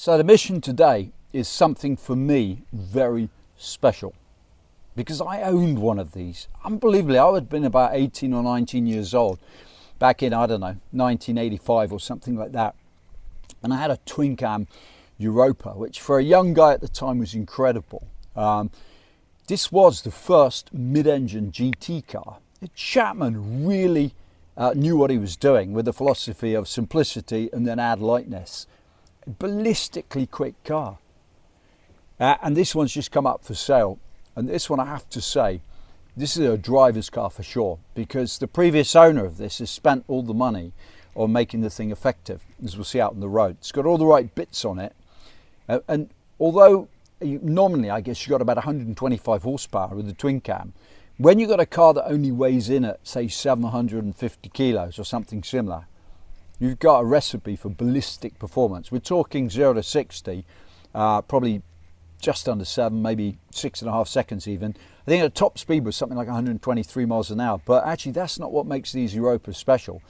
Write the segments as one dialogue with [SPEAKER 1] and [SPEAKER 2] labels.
[SPEAKER 1] So the mission today is something for me very special, because I owned one of these. Unbelievably, I would have been about 18 or 19 years old back in, I don't know, 1985 or something like that. And I had a twin cam Europa, which for a young guy at the time was incredible. This was the first mid-engine GT car. Chapman really knew what he was doing with the philosophy of simplicity and then add lightness. A ballistically quick car. And this one's just come up for sale. And this one, I have to say, this is a driver's car for sure, because the previous owner of this has spent all the money on making the thing effective, as we'll see out on the road. It's got all the right bits on it. And although normally, I guess, you've got about 125 horsepower with the twin cam, when you've got a car that only weighs in at, say, 750 kilos or something similar, you've got a recipe for ballistic performance. We're talking 0 to 60, probably just under 7, maybe 6.5 seconds even. I think the top speed was something like 123 miles an hour, but actually that's not what makes these Europas special.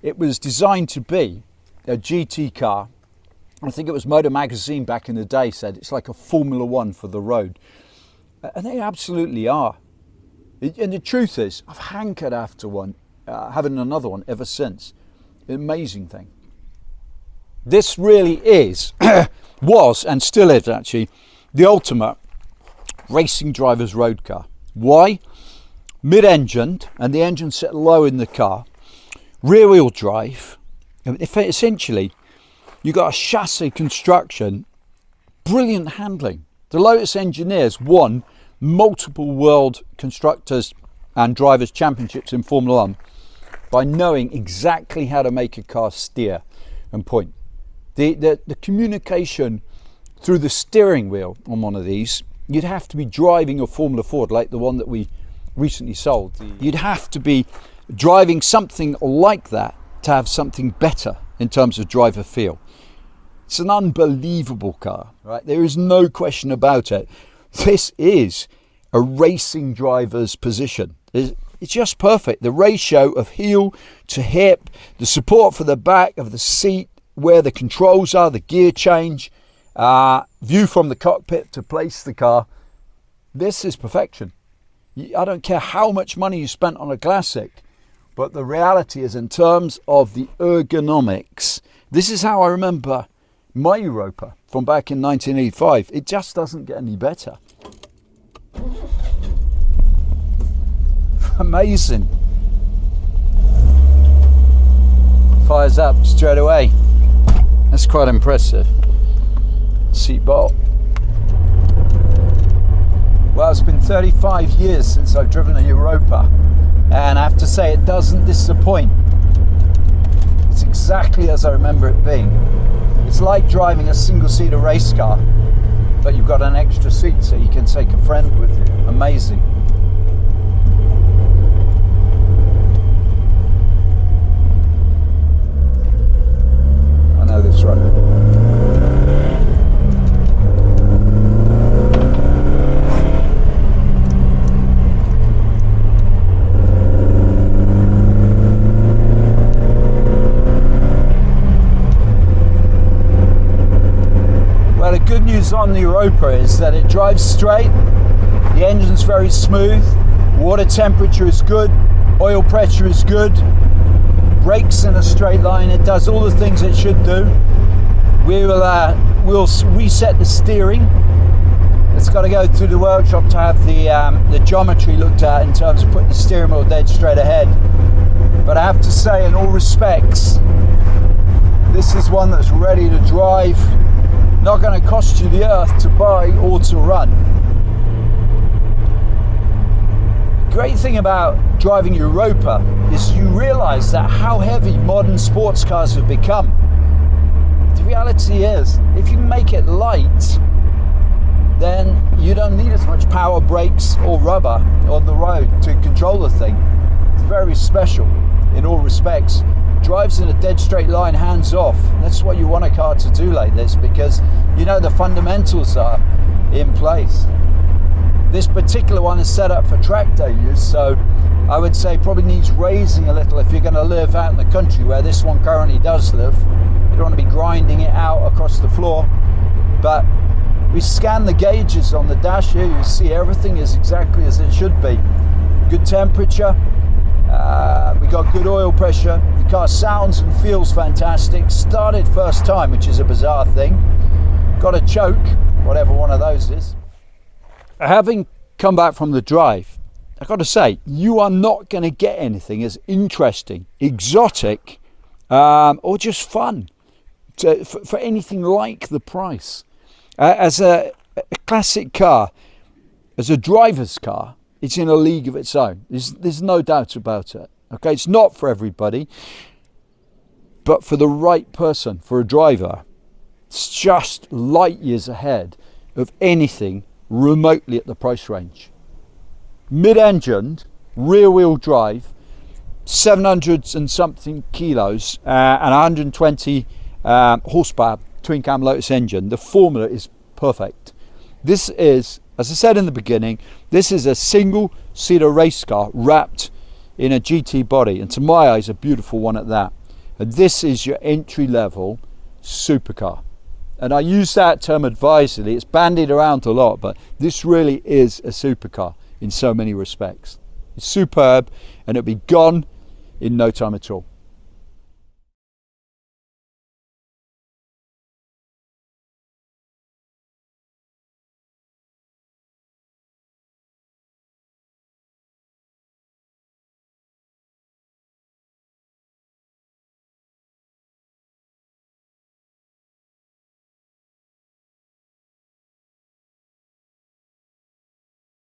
[SPEAKER 1] It was designed to be a GT car. I think it was Motor Magazine back in the day said it's like a Formula One for the road. And they absolutely are. And the truth is, I've hankered after one, having another one ever since. Amazing thing. This really is, was and still is actually, the ultimate racing driver's road car. Why? Mid-engined, and the engine set low in the car. Rear-wheel drive. Essentially, you got a chassis construction, brilliant handling. The Lotus engineers won multiple world constructors and drivers championships in Formula One by knowing exactly how to make a car steer and point. The communication through the steering wheel on one of these, you'd have to be driving a Formula Ford like the one that we recently sold. You'd have to be driving something like that to have something better in terms of driver feel. It's an unbelievable car, right? There is no question about it. This is a racing driver's position. It's just perfect. The ratio of heel to hip, the support for the back of the seat, where the controls are, the gear change, view from the cockpit to place the car. This is perfection. I don't care how much money you spent on a classic, but the reality is, in terms of the ergonomics, this is how I remember my Europa from back in 1985. It just doesn't get any better. Amazing. Fires up straight away. That's quite impressive. Seatbelt. Well, it's been 35 years since I've driven a Europa, and I have to say it doesn't disappoint. It's exactly as I remember it being. It's like driving a single-seater race car, but you've got an extra seat so you can take a friend with you. Amazing. I know this road. On the Europa is that it drives straight, the engine's very smooth, water temperature is good, oil pressure is good, brakes in a straight line, it does all the things it should do. We'll reset the steering. It's got to go through the workshop to have the geometry looked at in terms of putting the steering wheel dead straight ahead. But I have to say, in all respects, this is one that's ready to drive. Not going to cost you the earth to buy or to run. The great thing about driving Europa is you realise that how heavy modern sports cars have become. The reality is, if you make it light, then you don't need as much power, brakes or rubber on the road to control the thing. It's very special in all respects. Drives in a dead straight line, hands off. That's what you want a car to do like this, because you know the fundamentals are in place. This particular one is set up for track day use, so I would say probably needs raising a little if you're going to live out in the country where this one currently does live. You don't want to be grinding it out across the floor. But we scan the gauges on the dash here, you see everything is exactly as it should be. Good temperature, we got good oil pressure, the car sounds and feels fantastic. Started first time, which is a bizarre thing. Got a choke, whatever one of those is. Having come back from the drive, I've got to say, you are not going to get anything as interesting, exotic, or just fun for anything like the price. As a classic car, as a driver's car, it's in a league of its own. There's no doubt about it. Okay, it's not for everybody, but for the right person, for a driver, it's just light years ahead of anything remotely at the price range. Mid-engined, rear-wheel drive, 700 and something kilos, and 120 horsepower twin cam Lotus engine. The formula is perfect. This is, as I said in the beginning, this is a single seater race car wrapped in a GT body, and to my eyes a beautiful one at that. And this is your entry level supercar, and I use that term advisedly. It's bandied around a lot, but this really is a supercar in so many respects. It's superb, and it'll be gone in no time at all.